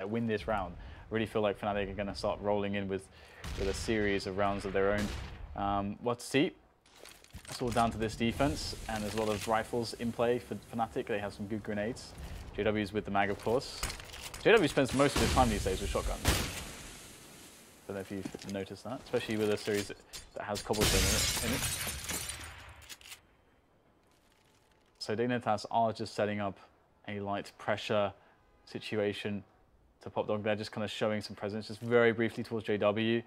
win this round. I really feel like Fnatic are going to start rolling in with a series of rounds of their own. What to see? It's all down to this defense, and there's a lot of rifles in play for Fnatic. They have some good grenades. JW's with the mag, of course. JW spends most of his time these days with shotguns. Don't know if you've noticed that, especially with a series that has cobblestone in it. So Dignitas are just setting up a light pressure situation to Popdog. They're just kind of showing some presence, just very briefly towards JW,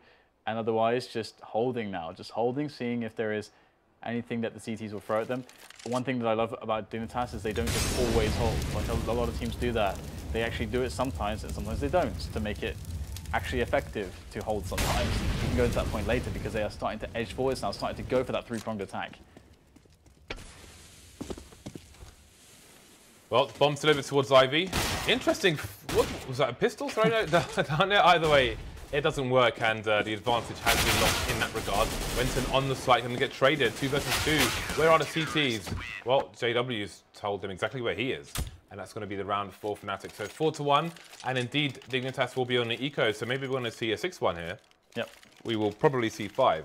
and otherwise just holding now, just holding, seeing if there is anything that the CTs will throw at them. One thing that I love about Dignitas is they don't just always hold. Like a lot of teams do that. They actually do it sometimes, and sometimes they don't, to make it actually effective to hold sometimes. We can go to that point later because they are starting to edge forwards now, starting to go for that three-pronged attack. Well, bombs delivered towards Ivy. Interesting. What was that, a pistol thrown out down there? Either way, it doesn't work, and the advantage has been lost in that regard. Wenton on the site, going to get traded. 2 versus 2. Where are the CTs? Well, JW's told them exactly where he is, and that's going to be the round for Fnatic. So 4-1, and indeed, Dignitas will be on the eco, so maybe we're going to see a 6-1 here. Yep. We will probably see 5.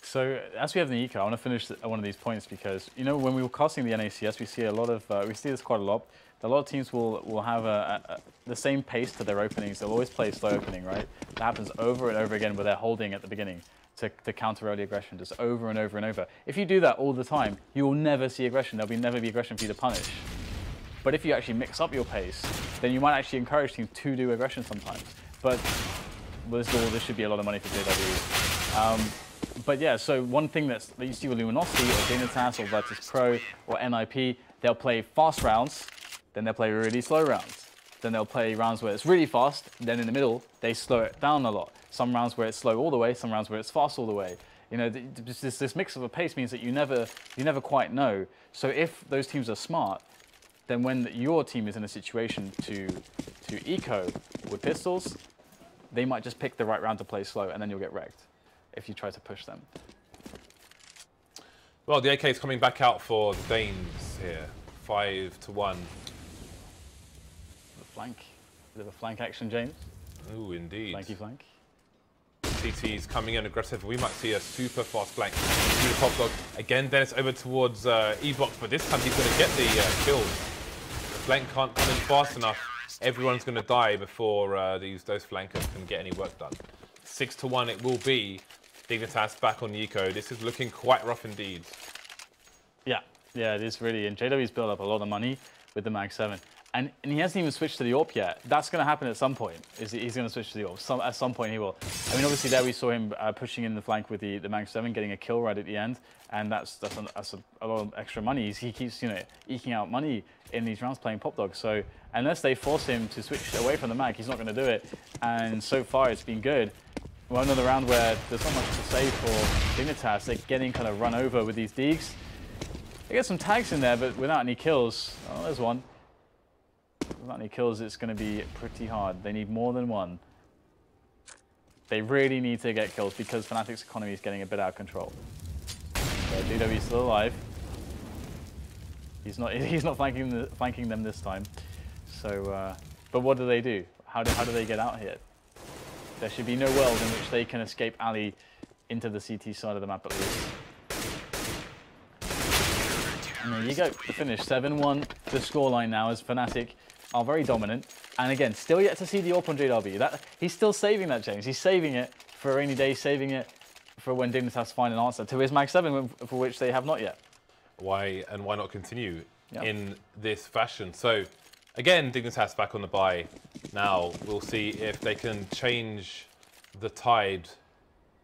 So as we have the eco, I want to finish one of these points because, you know, when we were casting the ECS, we see a lot of, we see this quite a lot. A lot of teams will have the same pace to their openings. They'll always play slow opening, right? That happens over and over again where they're holding at the beginning to counter early aggression, just over and over and over. If you do that all the time, you will never see aggression. There'll never be aggression for you to punish. But if you actually mix up your pace, then you might actually encourage teams to do aggression sometimes. But this should be a lot of money for JW. But yeah, so one thing that you see with Luminosity or Dignitas or Virtus Pro or NIP, they'll play fast rounds, then they'll play really slow rounds. Then they'll play rounds where it's really fast, then in the middle, they slow it down a lot. Some rounds where it's slow all the way, some rounds where it's fast all the way. You know, this mix of a pace means that you never quite know. So if those teams are smart, then when your team is in a situation to eco with pistols, they might just pick the right round to play slow, and then you'll get wrecked if you try to push them. Well, the AK is coming back out for the Danes here. 5-1. Flank. Bit of a flank action, James. Ooh, indeed. Flanky flank. CT's coming in aggressive. We might see a super fast flank. Popdog. Again, Dennis over towards E-Box, but this time he's going to get the kill. The flank can't come in fast enough. Everyone's going to die before those flankers can get any work done. 6-1 it will be. Dignitas back on Eco. This is looking quite rough indeed. Yeah, it is really. And JW's built up a lot of money with the Mag 7. And he hasn't even switched to the AWP yet. That's going to happen at some point. He's going to switch to the AWP. At some point he will. I mean, obviously there we saw him pushing in the flank with the Mag 7, getting a kill right at the end. And that's a lot of extra money. He keeps, you know, eking out money in these rounds playing Popdog. So unless they force him to switch away from the Mag, he's not going to do it. And so far it's been good. Well, another round where there's not much to say for Dignitas. They're getting kind of run over with these Deegs. They get some tags in there, but without any kills. Oh, there's one. Without any kills, it's going to be pretty hard. They need more than one. They really need to get kills because Fnatic's economy is getting a bit out of control. So GW is still alive. He's not flanking them this time. So, but what do they do? How do they get out here? There should be no world in which they can escape Ali into the CT side of the map at least. And there you go, the finish, 7-1. The scoreline now as Fnatic are very dominant. And again, still yet to see the AWP on JW. He's still saving that, James. He's saving it for a rainy day, saving it for when Dignitas find an answer to his Mag 7, for which they have not yet. Why not continue in this fashion? So, again, Dignitas back on the buy. Now, we'll see if they can change the tide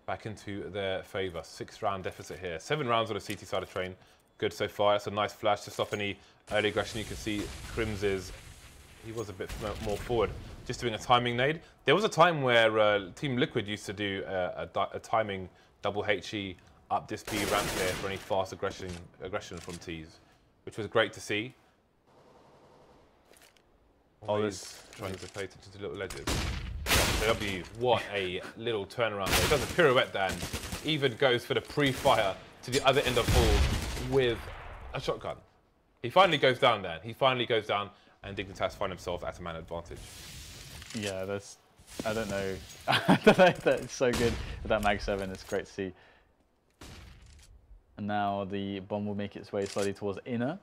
back into their favour. 6-round deficit here. 7 rounds on the CT side of train. Good so far. That's a nice flash to stop any early aggression. You can see Crim's he was a bit more forward, just doing a timing nade. There was a time where Team Liquid used to do a timing double HE up this B ramp there for any fast aggression from T's, which was great to see. Always trying to pay attention to little ledges. W, what a little turnaround there. Does a pirouette Dan, even goes for the pre-fire to the other end of hall with a shotgun. He finally goes down there. He finally goes down, and Dignitas find themselves at a man advantage. Yeah, that's, I don't know. I don't know if that's so good with that Mag 7. It's great to see. And now the bomb will make its way slowly towards inner,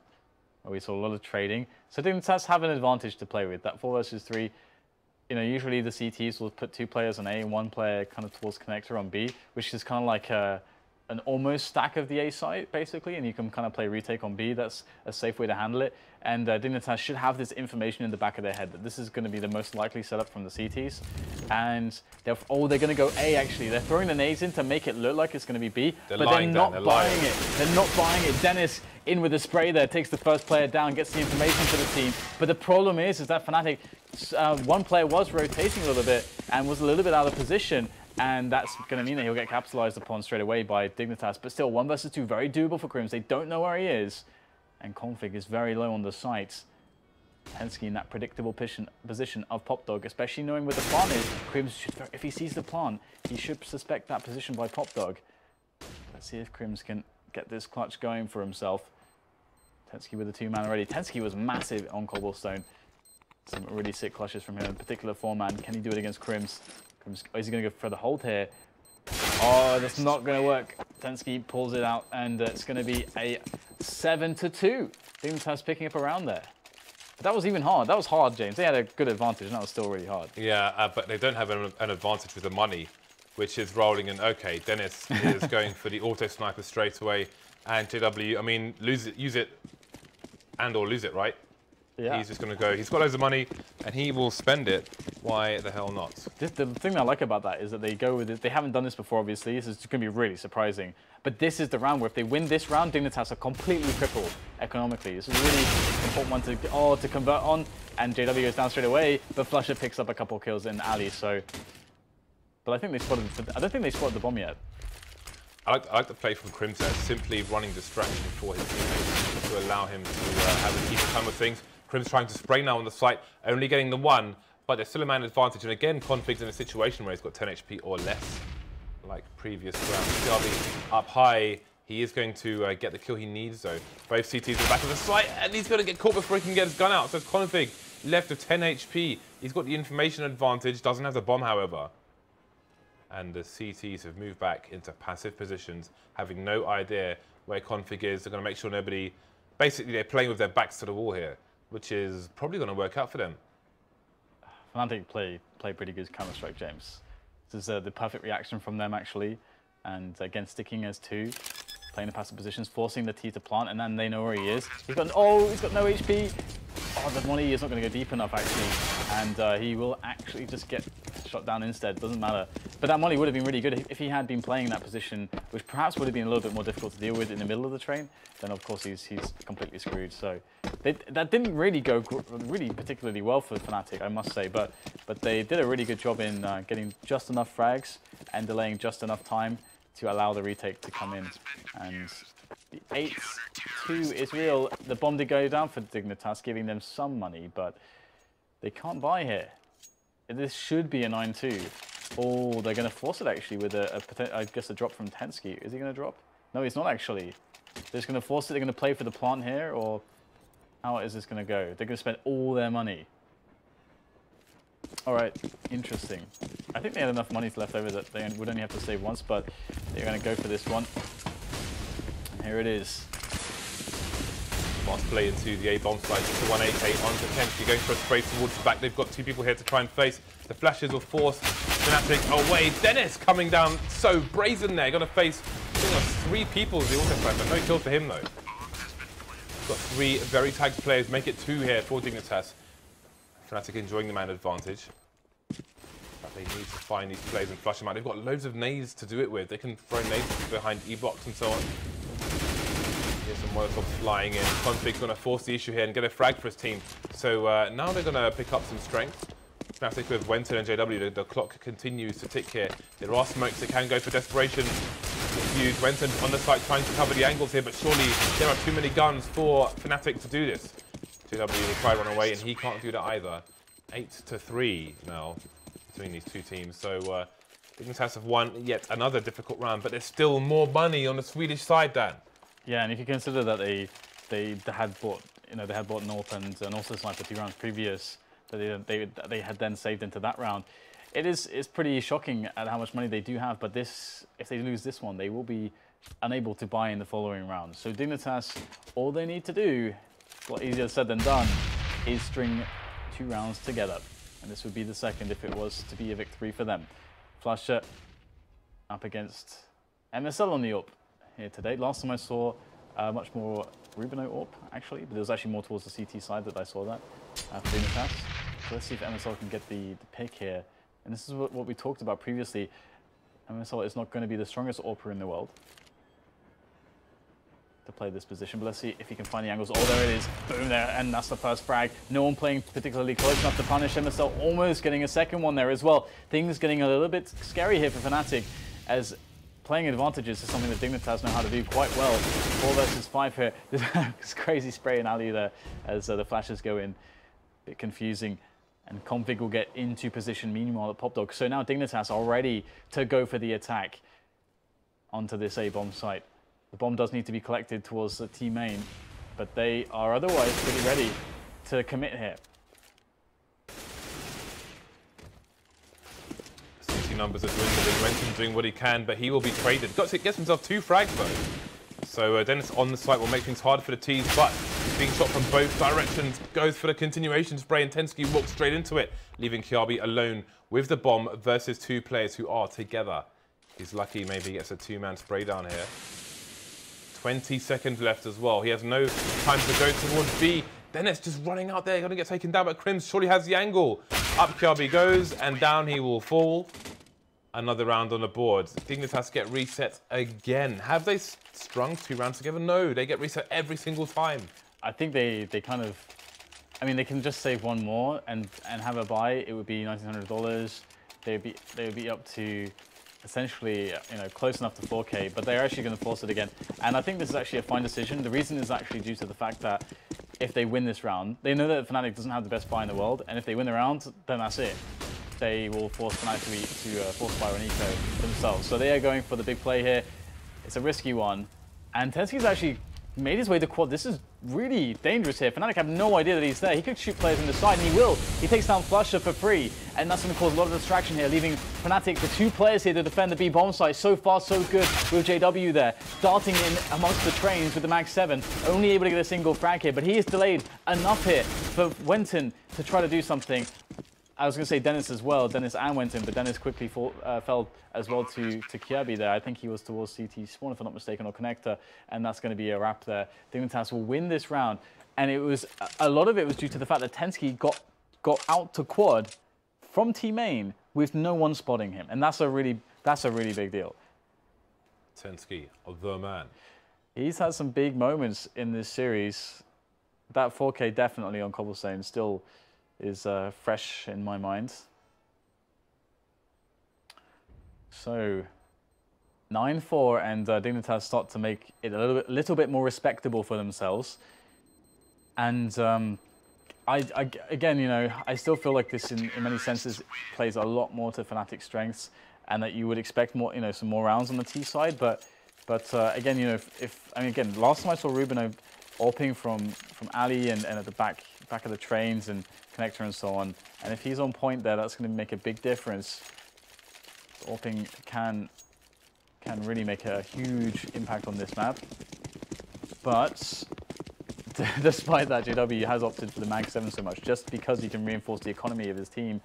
where we saw a lot of trading. So Dignitas have an advantage to play with. That 4 versus 3, you know, usually the CTs will put 2 players on A and 1 player kind of towards connector on B, which is kind of like an almost stack of the A site, basically, and you can kind of play retake on B. That's a safe way to handle it. And Dignitas should have this information in the back of their head that this is going to be the most likely setup from the CTs. And they're going to go A, actually. They're throwing the nades in to make it look like it's going to be B, but they're not buying it. They're not buying it. Dennis, in with the spray there, takes the first player down, gets the information for the team. But the problem is that Fnatic, 1 player was rotating a little bit and was a little bit out of position. And that's going to mean that he'll get capitalized upon straight away by Dignitas. But still, 1 versus 2, very doable for Crims. They don't know where he is. And Config is very low on the site. Hensky in that predictable position of Popdog, especially knowing where the plant is. Crims should, if he sees the plant, he should suspect that position by Popdog. Let's see if Crims can get this clutch going for himself. Tensky with the 2-man already. Tensky was massive on Cobblestone. Some really sick clutches from him, in particular 4-man. Can he do it against Crims? Is he going to go for the hold here? Oh, that's not going to work. Tensky pulls it out, and it's going to be a 7-2. Dignitas picking up around there. But that was even hard. That was hard, James. They had a good advantage, and that was still really hard. Yeah, but they don't have an advantage with the money, which is rolling in. Okay, Dennis is going for the auto sniper straight away, and JW, I mean, use it and/or lose it, right? Yeah. He's just going to go. He's got loads of money, and he will spend it. Why the hell not? The thing I like about that is that they go with it. They haven't done this before, obviously. This is going to be really surprising. But this is the round where if they win this round, Dignitas are completely crippled economically. This is a really important one to convert on, and JW goes down straight away. But Flusher picks up a couple kills in alley. So, but I think they spotted. I don't think they spotted the bomb yet. I like the play from Crimson, simply running distraction for his teammates to allow him to have a keep time with things. Crim's trying to spray now on the site, only getting the 1, but there's still a man advantage. And again, Config's in a situation where he's got 10 HP or less, like previous rounds. Derby up high. He is going to get the kill he needs, though. Both CTs in the back of the site, and he's going to get caught before he can get his gun out. So it's Config left with 10 HP. He's got the information advantage, doesn't have the bomb, however. And the CTs have moved back into passive positions, having no idea where Config is. They're going to make sure nobody... Basically, they're playing with their backs to the wall here, which is probably going to work out for them. Fnatic play pretty good Counter-Strike, James. This is the perfect reaction from them, actually. And again, sticking as 2, playing the passive positions, forcing the T to plant, and then they know where he is. He's got no HP. Oh, the molly is not going to go deep enough, actually. And he will actually just get shot down instead. Doesn't matter. But that molly would have been really good if he had been playing in that position, which perhaps would have been a little bit more difficult to deal with in the middle of the train. Then, of course, he's completely screwed. So that didn't really go really particularly well for Fnatic, I must say. But they did a really good job in getting just enough frags and delaying just enough time to allow the retake to come in. And the 8-2 is real. The bomb did go down for Dignitas, giving them some money, but they can't buy here. This should be a 9-2. Oh, they're going to force it, actually, with I guess a drop from Tensky. Is he going to drop? No, he's not, actually. They're just going to force it. They're going to play for the plant here, or how is this going to go? They're going to spend all their money. All right, interesting. I think they had enough money left over that they would only have to save once, but they're going to go for this one. And here it is. Fast play into the A-bomb side, just the 1AK onto Tensky, going for a spray towards the back. They've got 2 people here to try and face. The flashes will force Fnatic away. Dennis coming down so brazen there. Going to face 3 people as the auto sniper. No kill for him, though. Got 3 very tagged players. Make it 2 here for Dignitas. Fnatic enjoying the man advantage. But they need to find these players and flush them out. They've got loads of nades to do it with. They can throw nades behind E-blocks and so on. Here's some Molotovs flying in. Config's going to force the issue here and get a frag for his team. So now they're going to pick up some strength. Fnatic with Wenton and JW, the clock continues to tick here. There are smokes that can go for desperation. Used Wenton on the site trying to cover the angles here, but surely there are too many guns for Fnatic to do this. JW will try to run away, and he can't do that either. 8-3 now between these 2 teams. So Dignitas have won yet another difficult round, but there's still more money on the Swedish side, Dan. Yeah, and if you consider that they had bought you know, they had bought an AWP and also Sniper 2 rounds previous that they had then saved into that round. It's pretty shocking at how much money they do have, but this, if they lose this one, they will be unable to buy in the following round. So Dignitas, all they need to do, a lot easier said than done, is string 2 rounds together. And this would be the second if it was to be a victory for them. Flusher up against MSL on the AWP here today. Last time I saw much more Rubino AWP, actually, but there was actually more towards the CT side that I saw that for Dignitas. So let's see if MSL can get the pick here. And this is what we talked about previously. MSL is not going to be the strongest AWPer in the world to play this position, but let's see if he can find the angles. Oh, there it is. Boom there, and that's the first frag. No one playing particularly close enough to punish. MSL almost getting a second one there as well. Things getting a little bit scary here for Fnatic, as playing advantages is something that Dignitas know how to do quite well. 4 versus 5 here. This crazy spray and alley there as the flashes go in. A bit confusing. And Config will get into position meanwhile at PopDog. So now Dignitas are ready to go for the attack onto this A bomb site. The bomb does need to be collected towards the T main, but they are otherwise pretty ready to commit here. CT numbers are dwindling. Renton doing what he can, but he will be traded. Gets himself 2 frags though. So Dennis on the site will make things harder for the T's, but he's being shot from both directions. Goes for the continuation spray, and Tensky walks straight into it, leaving Kiabi alone with the bomb versus 2 players who are together. He's lucky, maybe he gets a 2-man spray down here. 20 seconds left as well. He has no time to go towards B. Dennis just running out there, going to get taken down, but Crims surely has the angle. Up Kiabi goes, and down he will fall. Another round on the board. Dignitas get reset again. Have they strung 2 rounds together? No, they get reset every single time. I think they kind of, I mean, they can just save 1 more and have a buy. It would be $1,900. They would be up to essentially, you know, close enough to 4K, but they're actually going to force it again. And I think this is actually a fine decision. The reason is actually due to the fact that if they win this round, they know that Fnatic doesn't have the best buy in the world, and if they win the round, then that's it. They will force Fnatic to force buy on Eco themselves. So they are going for the big play here. It's a risky one. And Tensky's actually made his way to quad. This is really dangerous here. Fnatic have no idea that he's there. He could shoot players in the side, and he will. He takes down Flusher for free, and that's going to cause a lot of distraction here, leaving Fnatic, the 2 players here to defend the B bomb site. So far, so good with JW there, darting in amongst the trains with the Mag 7, only able to get a single frag here, but he is delayed enough here for Wenton to try to do something. I was going to say Dennis as well, Dennis and Wenton, but Dennis quickly fell as well to Kiabi there. I think he was towards CT spawn, if I'm not mistaken, or connector, and that's going to be a wrap there. Dignitas will win this round, and it was a lot of it was due to the fact that Tensky got out to quad from T main with no one spotting him, and that's a really big deal. Tensky, the man. He's had some big moments in this series. That 4K definitely on Cobblestone still is fresh in my mind. So 9-4, and Dignitas start to make it a little bit more respectable for themselves. And again, you know, I still feel like this in many senses plays a lot more to Fnatic's strengths, and that you would expect more, you know, some more rounds on the T side. But again, you know, I mean, again, last time I saw Rubino AWPing from alley and at the back of the trains and connector and so on, and if he's on point there, that's going to make a big difference. AWPing can really make a huge impact on this map. But despite that, JW has opted for the Mag 7 so much, just because he can reinforce the economy of his team,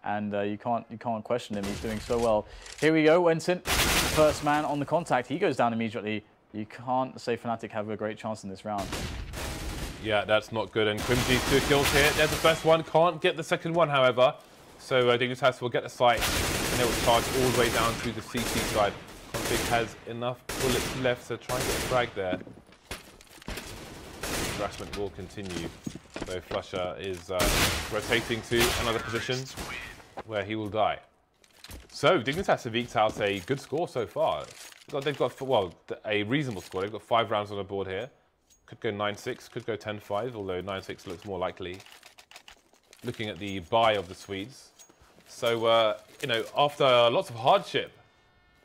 and you can't question him. He's doing so well. Here we go, Wenton, first man on the contact. He goes down immediately. You can't say Fnatic have a great chance in this round. Yeah, that's not good. And Quimsy's 2 kills here. There's the first one. Can't get the second one, however. So Dignitas will get the site, and they will charge all the way down to the CT side. Config has enough bullets left to try and get a frag there. Harassment will continue. So Flusher is rotating to another position where he will die. So Dignitas have eked out a good score so far. They've got, well, a reasonable score. They've got 5 rounds on the board here. Could go 9-6, could go 10-5, although 9-6 looks more likely. Looking at the buy of the Swedes. So, you know, after lots of hardship,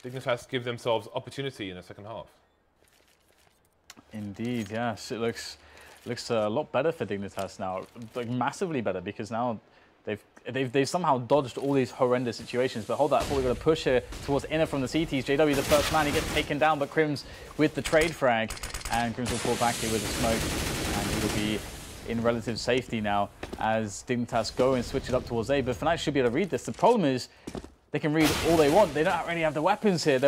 Dignitas give themselves opportunity in the second half. Indeed, yes. It looks looks a lot better for Dignitas now, like massively better, because now they've somehow dodged all these horrendous situations. But hold that, we're going to push here towards inner from the CTs. JW the first man, he gets taken down, but Crims with the trade frag, and Crims will fall back here with the smoke, and he will be in relative safety now as Dignitas go and switch it up towards A. But Fnatic should be able to read this. The problem is they can read all they want. They don't really have the weapons here.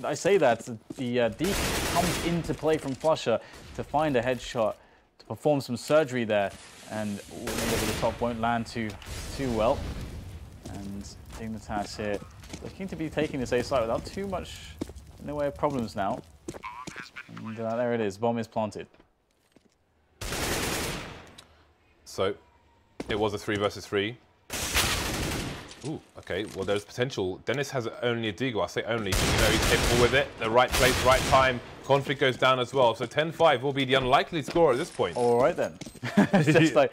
I say that the Deke comes into play from Flusher to find a headshot, to perform some surgery there, and maybe over the top won't land too well. And Dignitas here looking to be taking this A site without too much in the way of problems now. And there it is, bomb is planted. So it was a 3 versus 3. Ooh, okay, well there's potential. Dennis has only a deagle, I say only, you know, he's capable with it. The right place, right time. Config goes down as well. So 10-5 will be the unlikely score at this point. All right then. It's just like,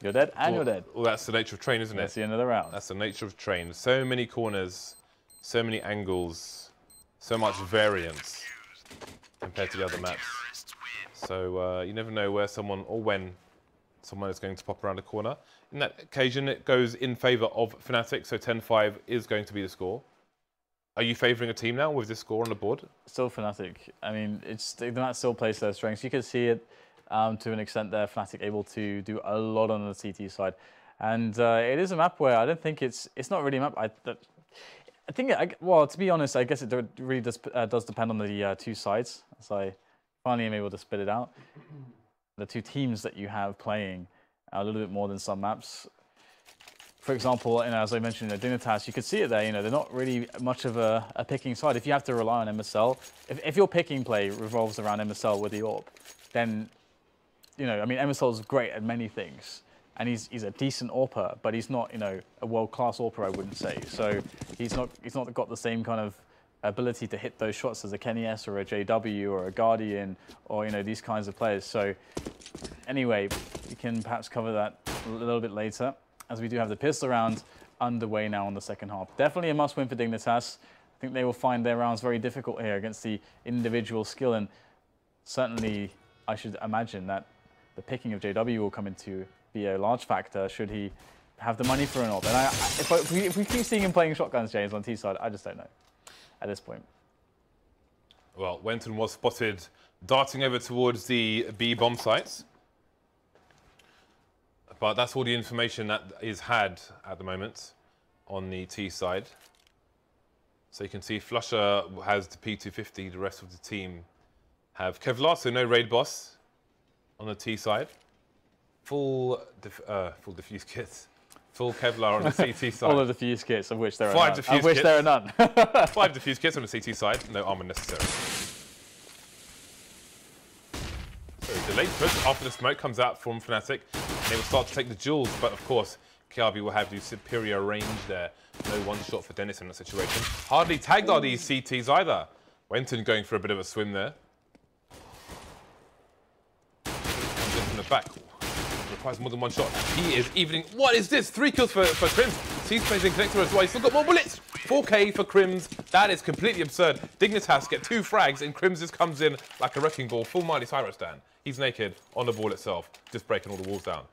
you're dead and you're dead. Well, that's the nature of train, isn't it? That's the end of the round. That's the nature of train. So many corners, so many angles, so much variance compared to the other maps. So you never know where someone or when someone is going to pop around a corner. In that occasion, it goes in favour of Fnatic, so 10-5 is going to be the score. Are you favouring a team now with this score on the board? Still Fnatic. I mean, the map still plays their strengths. You can see it to an extent there. Fnatic able to do a lot on the CT side. And it is a map where I don't think it's not really a map. I think, well, to be honest, I guess it really does depend on the two sides. So I finally am able to spit it out. The two teams that you have playing a little bit more than some maps. For example, as I mentioned, Dignitas, you could see it there. They're not really much of a picking side. If you have to rely on MSL, if your picking play revolves around MSL with the AWP, then I mean, MSL is great at many things, and he's a decent AWPer, but he's not a world-class AWPer, I wouldn't say. So he's not got the same kind of ability to hit those shots as a Kenny S or a JW or a Guardian or these kinds of players. So anyway, we can perhaps cover that a little bit later, as we do have the pistol round underway now on the second half. Definitely a must-win for Dignitas. I think they will find their rounds very difficult here against the individual skill, and certainly I should imagine that the picking of JW will come into be a large factor should he have the money for an AWP. And if we keep seeing him playing shotguns, James, on T side, I just don't know at this point. Well, Wenton was spotted darting over towards the B bomb sites. But that's all the information that is had at the moment on the T side. So you can see Flusher has the P250, the rest of the team have Kevlar, so no raid boss on the T side. Full diffuse kits. Full Kevlar on the CT side. All of the diffuse kits, of which there are 5 none. diffuse of which kits. there are none. 5 diffuse kits on the CT side, no armor necessary. So delayed push after the smoke comes out from Fnatic. They will start to take the jewels, but of course, KRB will have the superior range there. No one shot for Dennis in that situation. Hardly tagged are these CTs either. Wenton going for a bit of a swim there. Comes in from the back. Requires more than one shot. He is evening. What is this? 3 kills for Crims. He's playing connector as well. He's still got more bullets. 4K for Crims. That is completely absurd. Dignitas get 2 frags, and Crims just comes in like a wrecking ball. Full Miley Cyrus stand. He's naked on the ball itself, just breaking all the walls down.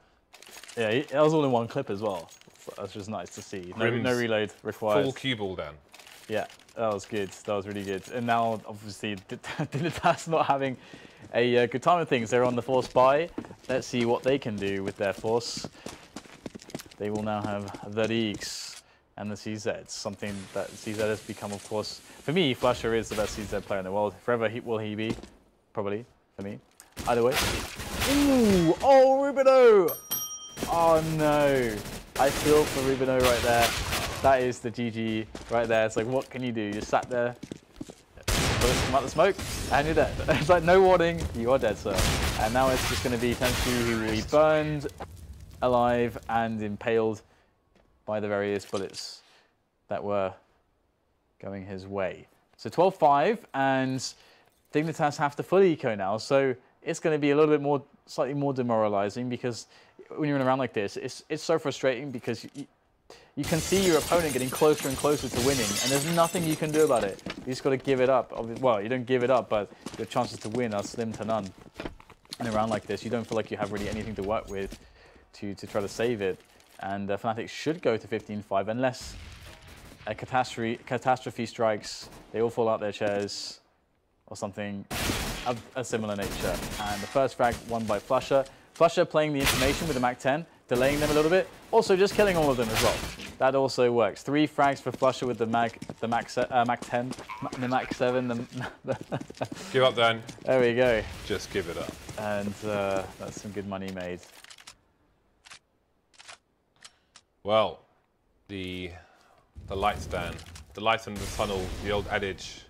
Yeah, it was all in one clip as well. That's just nice to see. No reload required. Full cue ball down. Yeah, that was good. That was really good. And now, obviously, Dignitas not having a good time of things. They're on the force buy. Let's see what they can do with their force. They will now have the Leagues and the CZs, something that CZ has become, of course, for me, Flusher is the best CZ player in the world. Forever will he be, probably, for me. Either way. Ooh, oh, Rubino! Oh no, I feel for Rubino right there. That is the GG right there. It's like, what can you do? You just sat there, bullets come out the smoke, and you're dead. It's like, no warning, you are dead, sir. And now it's just going to be Tensu who will be burned alive and impaled by the various bullets that were going his way. So 12-5, and Dignitas have to full eco now, so it's going to be a little bit more, slightly more demoralizing, because when you're in a round like this, it's so frustrating because you can see your opponent getting closer and closer to winning, and there's nothing you can do about it. You just got to give it up. Well, you don't give it up, but your chances to win are slim to none. in a round like this, you don't feel like you have really anything to work with to try to save it. And Fnatic should go to 15-5 unless a catastrophe strikes, they all fall out their chairs or something of a similar nature. And the first frag won by Flusher. Flusher playing the information with the Mach 10, delaying them a little bit, also just killing all of them as well. That also works. 3 frags for Flusher with the Mach 10, the Mach 7. Give up, Dan. There we go. Just give it up. And that's some good money made. Well, the lights, Dan. The lights in the tunnel, the old adage,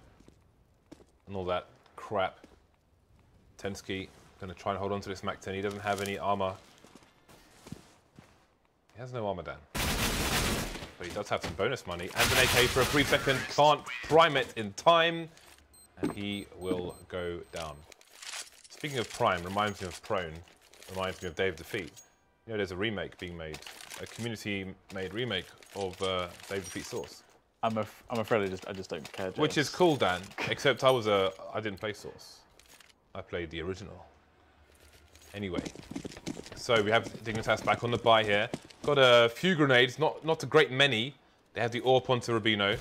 and all that crap. Tensky going to try and hold on to this Mach 10. He doesn't have any armor. He has no armor, Dan. But he does have some bonus money. And an AK for a brief second. Can't prime it in time. And he will go down. Speaking of prime, reminds me of prone. Reminds me of Day of Defeat. You know, there's a remake being made. A community-made remake of Day of Defeat Source. I'm afraid I just don't care, James. Which is cool, Dan. Except I didn't play Source. I played the original. Anyway, so we have Dignitas back on the buy here. Got a few grenades, not a great many. They have the AWP onto Rubino,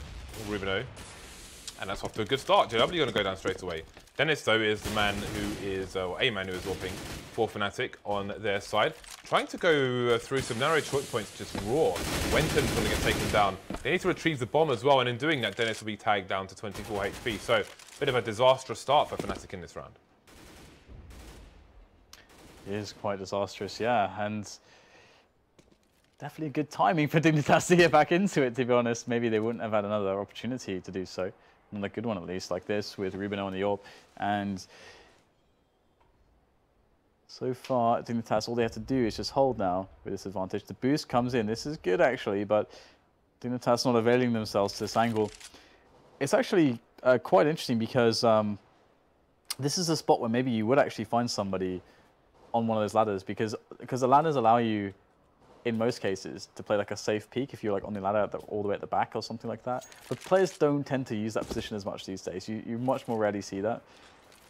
and that's off to a good start. JW going to go down straight away. Dennis, though, is the man who is, or a man who is AWPing for Fnatic on their side. Trying to go through some narrow choke points, just raw. Wenton's going to get taken down. They need to retrieve the bomb as well, and in doing that, Dennis will be tagged down to 24 HP. So, bit of a disastrous start for Fnatic in this round. It is quite disastrous, yeah, and definitely good timing for Dignitas to get back into it, to be honest. Maybe they wouldn't have had another opportunity to do so. Another good one, at least, like this, with Rubino on the AWP. And so far, Dignitas, all they have to do is just hold now with this advantage. The boost comes in. This is good, actually, but Dignitas not availing themselves to this angle. It's actually quite interesting because this is a spot where maybe you would actually find somebody on one of those ladders, because the ladders allow you, in most cases, to play like a safe peek if you're like on the ladder all the way at the back or something like that. But players don't tend to use that position as much these days. You much more rarely see that.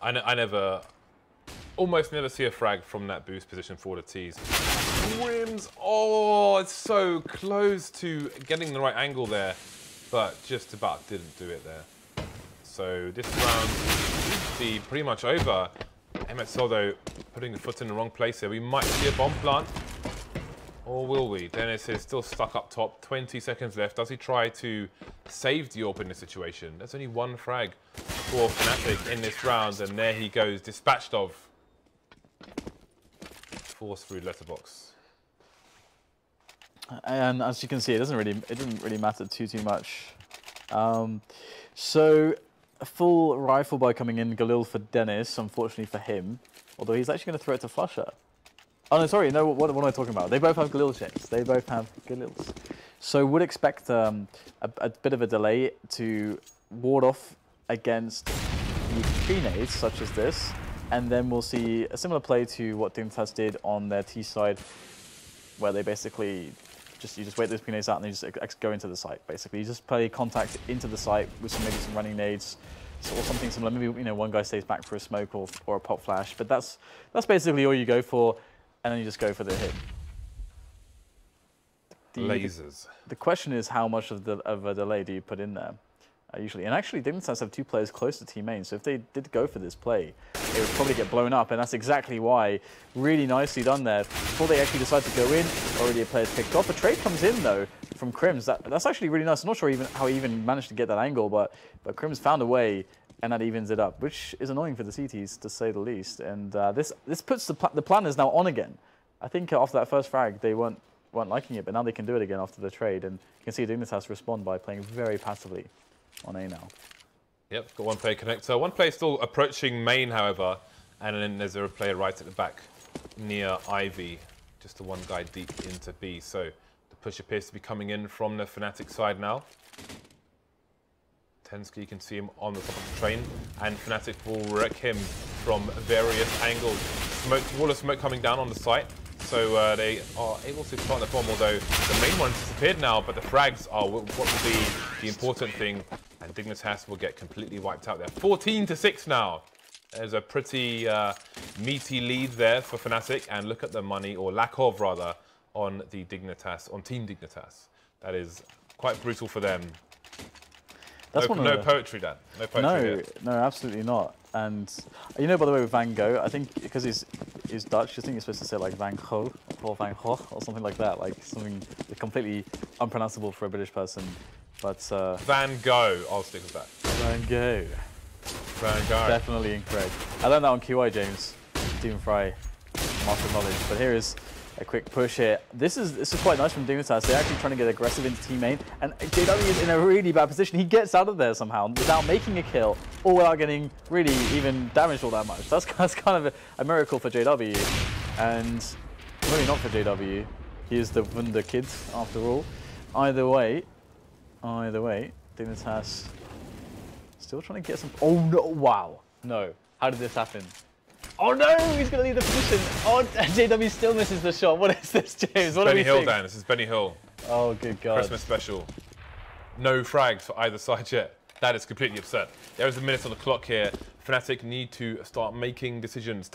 I almost never see a frag from that boost position for the T's. Rims, oh, it's so close to getting the right angle there, but just about didn't do it there. So this round should be pretty much over. MXL, though, putting the foot in the wrong place here. We might see a bomb plant. Or will we? Dennis is still stuck up top. 20 seconds left. Does he try to save the AWP in this situation? There's only one frag for Fnatic in this round, and there he goes, dispatched of. Force through letterbox. And as you can see, it didn't really matter too much. So a full rifle buy coming in, Galil for Dennis, unfortunately for him. Although he's actually going to throw it to Flusher. Oh no, sorry, no, what am I talking about? They both have Galil checks. They both have Galils. So would expect a bit of a delay to ward off against the pre-nades, such as this. And then we'll see a similar play to what Dignitas did on their T side, where they basically you just wait those pre-nades out and they just go into the site, basically. You just play contact into the site with maybe some running nades, or something similar. Maybe one guy stays back for a smoke or a pop flash, but that's basically all you go for, and then you just go for the hit. Lasers. The question is how much of a delay do you put in there? Usually, and actually Dignitas have 2 players close to team main, so if they did go for this play, it would probably get blown up, and that's exactly why. Really nicely done there. Before they actually decide to go in, already a player's picked off. A trade comes in though from Crims. That's actually really nice. I'm not sure how he even managed to get that angle, but Crims found a way, and that evens it up, which is annoying for the CTs to say the least. And this puts the plan is now on again. I think after that first frag, they weren't liking it, but now they can do it again after the trade, and you can see Dignitas respond by playing very passively on A now. Yep, got one player connector. One player still approaching main, however, and then there's a player right at the back near Ivy. Just the one guy deep into B. So the push appears to be coming in from the Fnatic side now. Tensky, you can see him on the top of the train, and Fnatic will wreck him from various angles. Wall of smoke coming down on the site. So they are able to plant the bomb, although the main one's disappeared now, but the frags are what will be the important thing, and Dignitas will get completely wiped out there. 14-6 now. There's a pretty meaty lead there for Fnatic, and look at the money, or lack of rather, on the Dignitas, on Team Dignitas. That is quite brutal for them. That's no poetry, Dan. No poetry here. No, absolutely not. And you know, by the way, with Van Gogh, I think because he's Dutch, I think you're supposed to say like Van Gogh or Van Gogh or something like that, like something completely unpronounceable for a British person. But Van Gogh, I'll stick with that. Van Gogh. Van Gogh. Definitely incorrect. I learned that on QI, James. Stephen Fry, master knowledge. But here is a quick push here. This is quite nice from Dignitas. They're actually trying to get aggressive into team main, and JW is in a really bad position. He gets out of there somehow without making a kill or without getting really even damaged all that much. That's kind of a miracle for JW, and really not for JW. He is the Wunder kid after all. Either way, Dignitas still trying to get some. Oh no! Wow! No! How did this happen? Oh no, he's going to leave the position. Oh, JW still misses the shot. What is this, James? What Benny Hill, Dan. This is Benny Hill. Oh, good God. Christmas special. No frags for either side yet. That is completely absurd. There is a minute on the clock here. Fnatic need to start making decisions,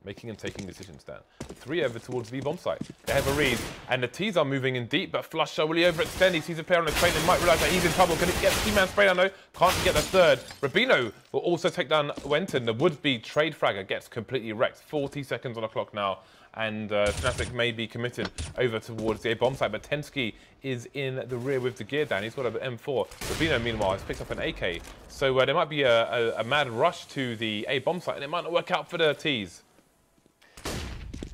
making and taking decisions, Dan. 3 over towards the bomb site. They have a read, and the T's are moving in deep, but Flusher, will he overextend? He sees a player on the train and might realise that he's in trouble. Can he get the T-man spray down? No, can't get the third. Rubino will also take down Wenton. The would-be trade fragger gets completely wrecked. 40 seconds on the clock now, and Fnatic may be committed over towards the A bomb site, but Tensky is in the rear with the gear down. He's got an M4. Rubino, meanwhile, has picked up an AK. So there might be a mad rush to the A bomb site, and it might not work out for the T's.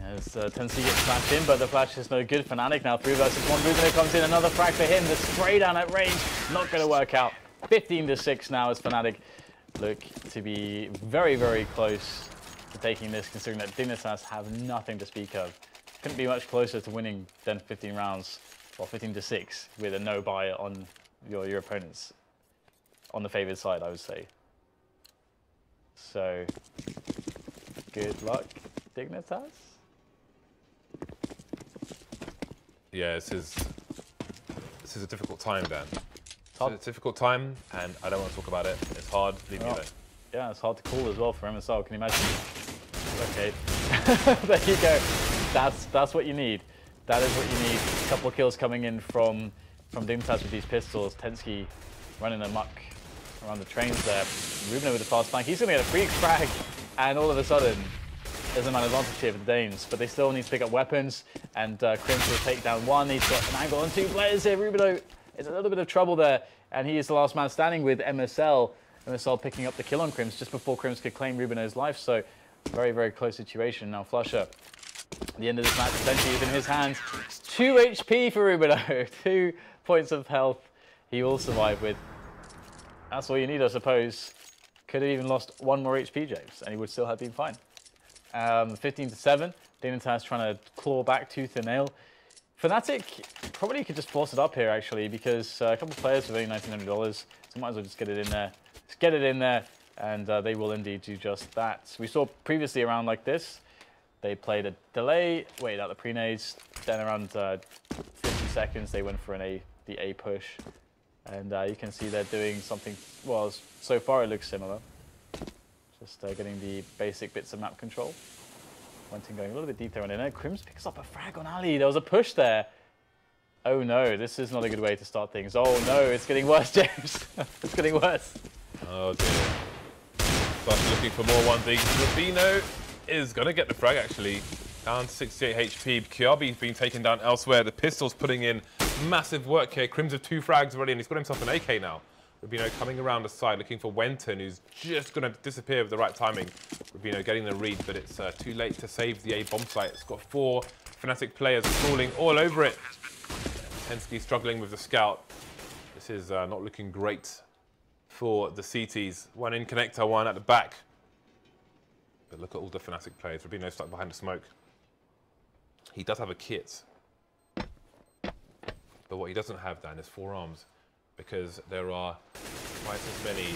As Tensky gets flashed in, but the flash is no good. Fnatic now 3 versus 1. Rubino comes in, another frag for him. The spray down at range, not going to work out. 15-6 now as Fnatic look to be very, very close to taking this, considering that Dignitas have nothing to speak of. Couldn't be much closer to winning than 15 rounds, or 15-6, with a no-buy on your opponents. On the favoured side, I would say. So, good luck, Dignitas. Yeah, this is a difficult time, Dan. It's a difficult time, and I don't want to talk about it. It's hard. Leave me alone. Yeah, it's hard to call as well for MSL. Can you imagine? Okay, there you go. That's what you need. That is what you need. A couple of kills coming in from Dignitas with these pistols. Tensky running amok around the trains there. Rubino with the fast flank. He's going to get a free frag, and all of a sudden, there's an advantage here for the Danes, but they still need to pick up weapons, and Crims will take down one. He's got an angle on 2 players here. Rubino is a little bit of trouble there, and he is the last man standing with MSL. MSL picking up the kill on Crims just before Crims could claim Rubino's life, so very, very close situation. Now Flusher, at the end of this match, essentially is in his hands. 2 HP for Rubino, 2 points of health he will survive with. That's all you need, I suppose. Could have even lost 1 more HP, James, and he would still have been fine. 15-7. Dignitas trying to claw back tooth and nail. Fnatic probably could just force it up here, actually, because a couple of players with only $1,900, so might as well just get it in there. Just get it in there, and they will indeed do just that. We saw previously around like this, they played a delay, waited out the pre-nades, then around 50 seconds they went for the A push, and you can see they're doing something, well, so far it looks similar. Just getting the basic bits of map control. Wenton going a little bit deep there on in. Crims picks up a frag on Ali. There was a push there. Oh no, this is not a good way to start things. Oh no, it's getting worse, James. It's getting worse. Oh dear. But looking for more one thing. Rubino is going to get the frag actually. Down to 68 HP. Kiabi's been taken down elsewhere. The pistol's putting in massive work here. Crims have 2 frags already, and he's got himself an AK now. Rubino coming around the side, looking for Wenton, who's just going to disappear with the right timing. Rubino getting the read, but it's too late to save the A bomb site. It's got 4 Fnatic players crawling all over it. Tensky struggling with the scout. This is not looking great for the CTs. 1 in connector, 1 at the back. But look at all the Fnatic players. Rubino stuck behind the smoke. He does have a kit. But what he doesn't have, Dan, is 4 arms. Because there are twice as many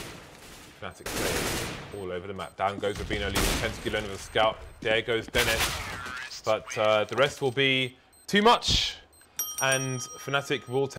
Fnatic players all over the map. Down goes Rubino, leaving Tensky alone with a scout. There goes Dennis. But the rest will be too much. And Fnatic will take